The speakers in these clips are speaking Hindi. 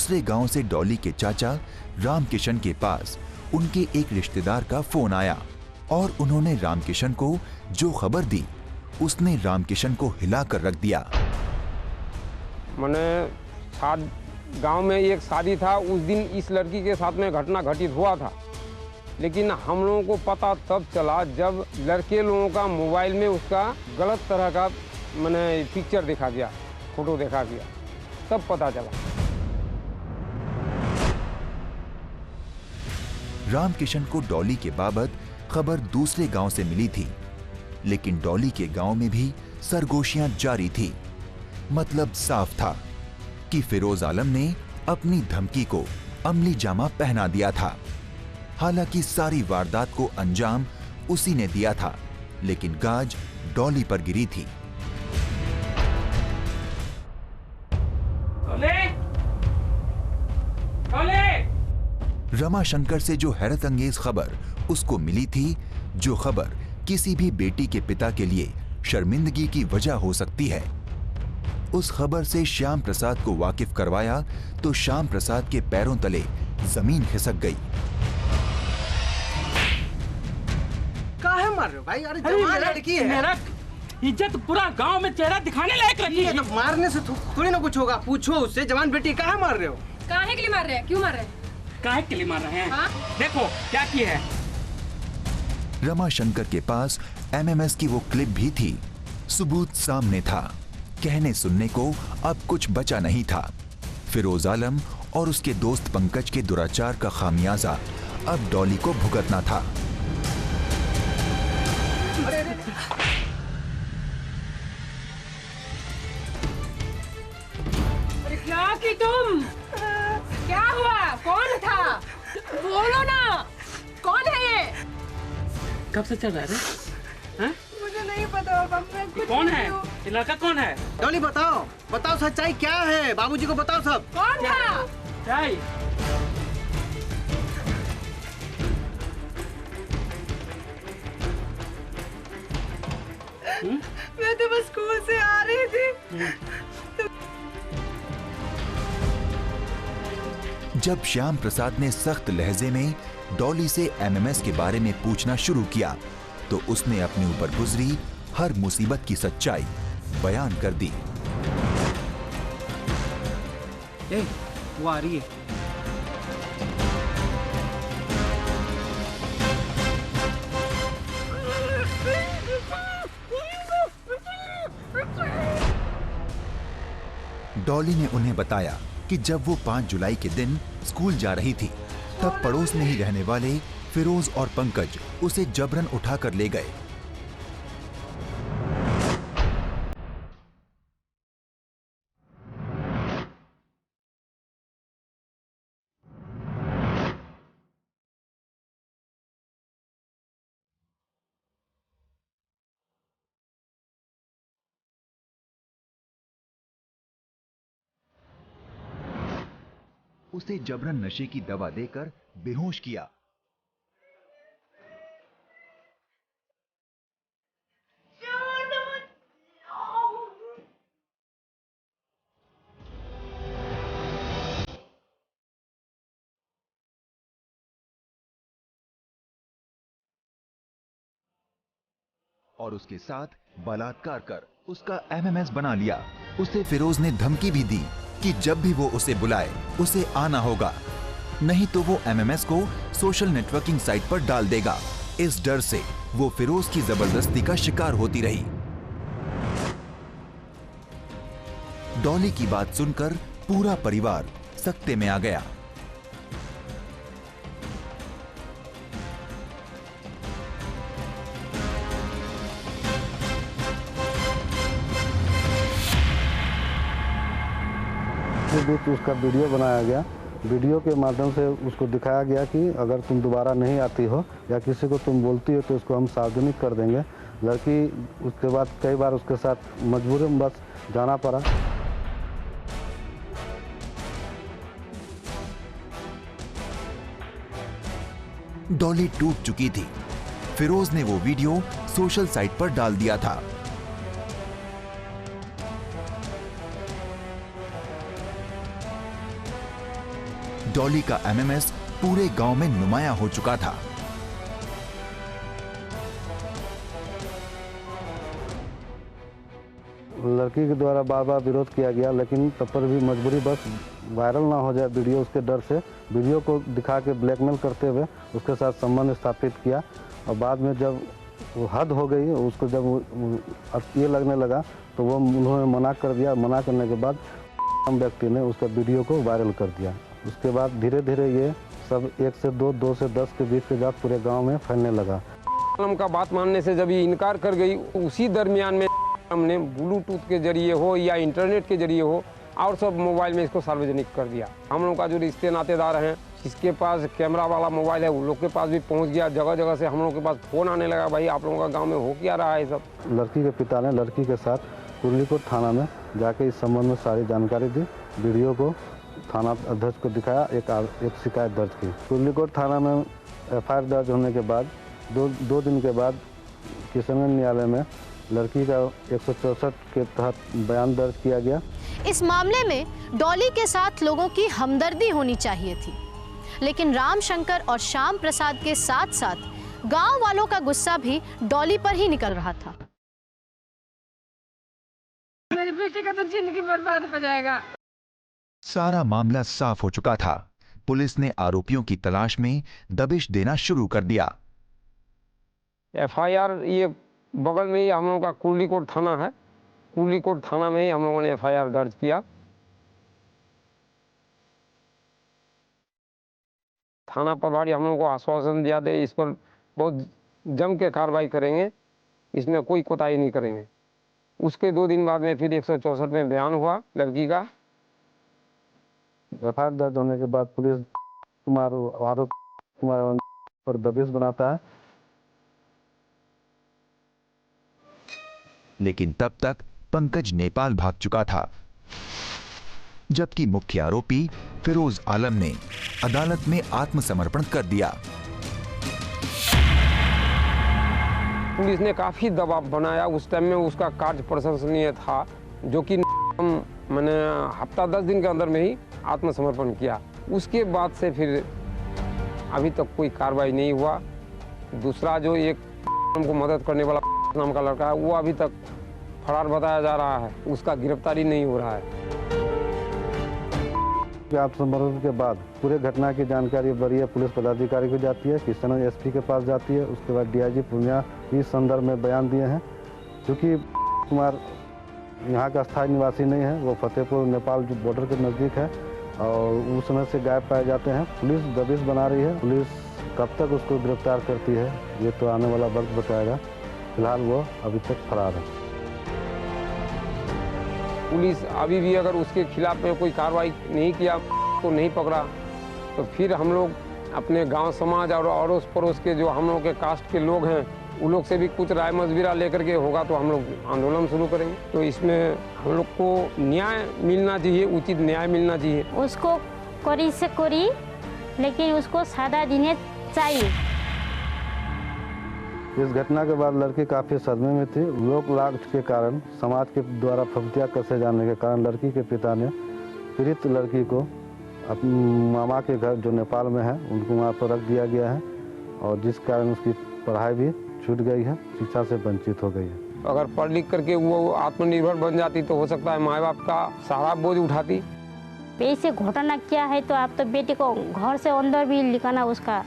दूसरे गांव से डॉली के चाचा रामकिशन के पास उनके एक रिश्तेदार का फोन आया और उन्होंने रामकिशन को जो खबर दी उसने रामकिशन को हिलाकर रख दिया। मैंने गांव में एक शादी था, उस दिन इस लड़की के साथ में घटना घटित हुआ था, लेकिन हम लोगों को पता तब चला जब लड़के लोगों का मोबाइल में उसका गलत तरह का मैंने पिक्चर देखा गया, फोटो देखा गया, तब पता चला। रामकिशन को डॉली के बाबत खबर दूसरे गांव से मिली थी, लेकिन डॉली के गांव में भी सरगोशियां जारी थी। मतलब साफ था कि फिरोज आलम ने अपनी धमकी को अमली जामा पहना दिया था। हालांकि सारी वारदात को अंजाम उसी ने दिया था, लेकिन गाज डॉली पर गिरी थी। रमाशंकर से जो हैरत अंगेज खबर उसको मिली थी, जो खबर किसी भी बेटी के पिता के लिए शर्मिंदगी की वजह हो सकती है, उस खबर से श्याम प्रसाद को वाकिफ करवाया तो श्याम प्रसाद के पैरों तले जमीन खिसक गई। काहे मार रहे हो भाई? अरे जवान लड़की है। मेरा इज्जत पूरा गांव में चेहरा दिखाने लायक रखी है। तो मारने से थोड़ी ना कुछ होगा। पूछो उससे, जवान बेटी काहे मार रहे हो? काहे के लिए मार रहे हैं? क्यों मार रहे हैं? काहे के लिए मार रहे हैं? हाँ? देखो क्या की है। रमाशंकर के पास एमएमएस की वो क्लिप भी थी। सबूत सामने था। कहने सुनने को अब कुछ बचा नहीं था। फिरोज आलम और उसके दोस्त पंकज के दुराचार का खामियाजा अब डॉली को भुगतना था। अरे क्या की तुम? क्या हुआ? कौन था? बोलो ना, कौन है ये? कब से चल रहा है? हाँ? मुझे नहीं पता बाबा, मैं कुछ कौन नहीं है? हूँ। ये लड़का कौन है? डॉली बताओ, बताओ सच्चाई क्या है? बाबूजी को बताओ सब। कौन था? चाय। मैं तो बस स्कूल से आ रही थी। जब श्याम प्रसाद ने सख्त लहजे में डॉली से एमएमएस के बारे में पूछना शुरू किया, तो उसने अपने ऊपर गुजरी हर मुसीबत की सच्चाई बयान कर दी। वो आ रही है। डॉली ने उन्हें बताया कि जब वो 5 जुलाई के दिन स्कूल जा रही थी, तब पड़ोस में ही रहने वाले फिरोज और पंकज उसे जबरन उठाकर ले गए। उसे जबरन नशे की दवा देकर बेहोश किया। और उसके साथ बलात्कार कर उसका एमएमएस बना लिया। उसे फिरोज ने धमकी भी दी कि जब भी वो उसे बुलाए उसे आना होगा, नहीं तो वो एमएमएस को सोशल नेटवर्किंग साइट पर डाल देगा। इस डर से वो फिरोज की जबरदस्ती का शिकार होती रही। डॉली की बात सुनकर पूरा परिवार सकते में आ गया। बीच उसका वीडियो बनाया गया। वीडियो के माध्यम से उसको दिखाया गया कि अगर तुम दोबारा नहीं आती हो या किसी को तुम बोलती हो तो इसको हम सार्वजनिक कर देंगे। लड़की उसके बाद कई बार उसके साथ मजबूरन बस जाना पड़ा। डॉली टूट चुकी थी। फिरोज ने वो वीडियो सोशल साइट पर डाल दिया था। डॉली का एमएमएस पूरे गांव में नुमाया हो चुका था। लड़की के द्वारा बार बार विरोध किया गया, लेकिन तब पर भी मजबूरी बस वायरल ना हो जाए वीडियो, उसके डर से वीडियो को दिखा के ब्लैकमेल करते हुए उसके साथ संबंध स्थापित किया। और बाद में जब वो हद हो गई, उसको जब ये लगने लगा तो वो उन्होंने मना कर दिया। मना करने के बाद व्यक्ति ने उसका वीडियो को वायरल कर दिया। उसके बाद धीरे धीरे ये सब 1 से 2, 2 से 10 के बीच के बाद पूरे गाँव में फैलने लगा। का बात मानने से जब ये इनकार कर गई, उसी दरमियान में हमने ब्लूटूथ के जरिए हो या इंटरनेट के जरिए हो और सब मोबाइल में इसको सार्वजनिक कर दिया। हम लोग का जो रिश्ते नातेदार हैं, जिसके पास कैमरा वाला मोबाइल है, उन लोग के पास भी पहुंच गया। जगह जगह से हम लोग के पास फोन आने लगा, भाई आप लोगों का गांव में हो क्या रहा है सब। लड़की के पिता ने लड़की के साथ कुर्लीकोट थाना में जाके इस संबंध में सारी जानकारी दी। वीडियो को थाना अध्यक्ष को दिखाया, एक शिकायत दर्ज की। कुर्लीकोट थाना में FIR दर्ज होने के बाद दो दिन के बाद किशनगंज न्यायालय में लड़की का 164 के तहत बयान दर्ज किया गया। इस मामले में डॉली के साथ लोगों की हमदर्दी होनी चाहिए थी, लेकिन राम शंकर और श्याम प्रसाद के साथ साथ गांव वालों का गुस्सा भी डॉली पर ही निकल रहा था। मेरी बेटी का तो जिंदगी बर्बाद हो जाएगा। सारा मामला साफ हो चुका था। पुलिस ने आरोपियों की तलाश में दबिश देना शुरू कर दिया। FIR ये बगल में ही हम लोगों का कुर्लीकोट थाना है। कुर्लीकोट थाना में ही हम लोगों ने FIR दर्ज किया। थाना प्रभारी हम लोगों को आश्वासन दिया दे, इस पर बहुत जम के कार्रवाई करेंगे, इसमें कोई कोताही नहीं करेंगे। उसके 2 दिन बाद में फिर 164 में बयान हुआ लड़की का। FIR दर्ज होने के बाद पुलिस आरोप पर दबिश बनाता है। लेकिन तब तक पंकज नेपाल भाग चुका था, जबकि मुख्य आरोपी फिरोज आलम ने अदालत में आत्मसमर्पण कर दिया। पुलिस ने काफी दबाव बनाया। उस टाइम में उसका कार्य प्रशंसनीय था, जो कि मैंने हफ्ता 10 दिन के अंदर में ही आत्मसमर्पण किया। उसके बाद से फिर अभी तक कोई कार्रवाई नहीं हुआ। दूसरा जो एक हमको मदद करने वाला नाम का लड़का है, वो अभी तक फरार बताया जा रहा है, उसका गिरफ्तारी नहीं हो रहा है। आत्मसमर्पण के बाद पूरे घटना की जानकारी वरीय पुलिस पदाधिकारी को जाती है, किशनगंज SP के पास जाती है। उसके बाद DIG पूर्णिया इस संदर्भ में बयान दिए हैं। क्योंकि कुमार यहाँ का स्थायी निवासी नहीं है, वो फतेहपुर नेपाल जो बॉर्डर के नज़दीक है और उस समय से गायब पाए जाते हैं। पुलिस दबिश बना रही है। पुलिस कब तक उसको गिरफ्तार करती है ये तो आने वाला वक्त बताएगा। फिलहाल वो अभी तक फरार है। पुलिस अभी भी अगर उसके खिलाफ में कोई कार्रवाई नहीं किया, तो नहीं पकड़ा, तो फिर हम लोग अपने गांव समाज और अड़ोस पड़ोस के जो हम लोग के कास्ट के लोग हैं, उन लोग से भी कुछ राय मशविरा लेकर के होगा तो हम लोग आंदोलन शुरू करेंगे। तो इसमें हम लोग को न्याय मिलना चाहिए, उचित न्याय मिलना चाहिए। उसको करी से करी, लेकिन उसको सजा देने चाहिए। इस घटना के बाद लड़की काफ़ी सदमे में थी। लोक लाग के कारण, समाज के द्वारा फब्तियाँ कसे जाने के कारण लड़की के पिता ने पीड़ित लड़की को अपने मामा के घर जो नेपाल में है, उनको वहाँ पर रख दिया गया है और जिस कारण उसकी पढ़ाई भी छूट गई है, शिक्षा से वंचित हो गई है। अगर पढ़ लिख करके वो आत्मनिर्भर बन जाती तो हो सकता है माँ बाप का सारा बोझ उठाती। ऐसे घटना क्या है तो आप तो बेटी को घर से अंदर भी निकालना उसका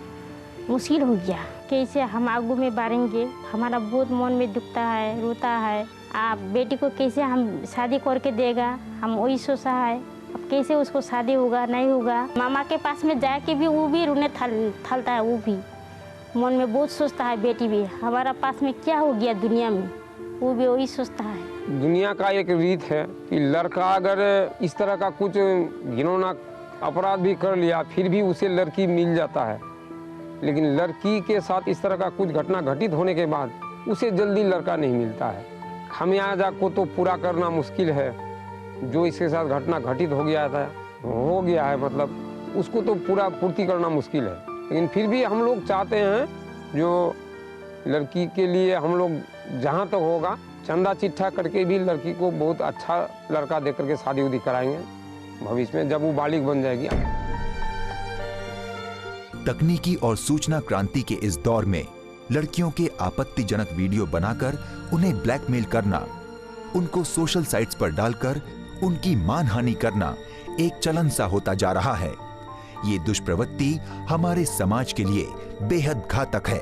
मुश्किल हो गया। कैसे हम आगू में बढ़ेंगे, हमारा बहुत मन में दुखता है, रोता है। आप बेटी को कैसे हम शादी करके देगा, हम वही सोचा है। अब कैसे उसको शादी होगा नहीं होगा। मामा के पास में जाके भी वो भी रोने थलता है, वो भी मन में बहुत सोचता है। बेटी भी हमारा पास में क्या हो गया दुनिया में, वो भी वही सोचता है। दुनिया का एक रीत है कि लड़का अगर इस तरह का कुछ घिनौना अपराध भी कर लिया, फिर भी उसे लड़की मिल जाता है। लेकिन लड़की के साथ इस तरह का कुछ घटना घटित होने के बाद उसे जल्दी लड़का नहीं मिलता है। खामियाजा को तो पूरा करना मुश्किल है। जो इसके साथ घटना घटित हो गया है, मतलब उसको तो पूरा पूर्ति करना मुश्किल है। लेकिन फिर भी हम लोग चाहते हैं, जो लड़की के लिए हम लोग जहाँ तक होगा चंदा चिट्ठा करके भी लड़की को बहुत अच्छा लड़का देकर के शादी उदी कराएंगे भविष्य में, जब वो बालिग बन जाएगी। तकनीकी और सूचना क्रांति के इस दौर में लड़कियों के आपत्तिजनक वीडियो बनाकर उन्हें ब्लैकमेल करना, उनको सोशल साइट्स पर डालकर उनकी मानहानि करना एक चलन सा होता जा रहा है। ये दुष्प्रवृत्ति हमारे समाज के लिए बेहद घातक है।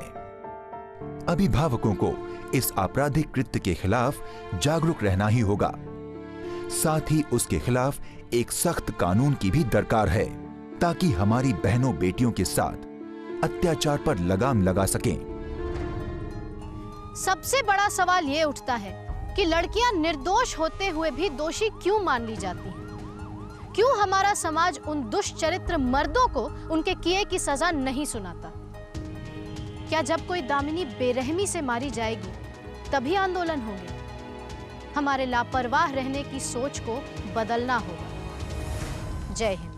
अभिभावकों को इस आपराधिक कृत्य के खिलाफ जागरूक रहना ही होगा। साथ ही उसके खिलाफ एक सख्त कानून की भी दरकार है, ताकि हमारी बहनों बेटियों के साथ अत्याचार पर लगाम लगा सकें। सबसे बड़ा सवाल ये उठता है कि लड़कियां निर्दोष होते हुए भी दोषी क्यों मान ली जाती हैं? क्यों हमारा समाज उन दुष्चरित्र मर्दों को उनके किए की सजा नहीं सुनाता? क्या जब कोई दामिनी बेरहमी से मारी जाएगी तभी आंदोलन होंगे? हमारे लापरवाह रहने की सोच को बदलना होगा। जय हिंद।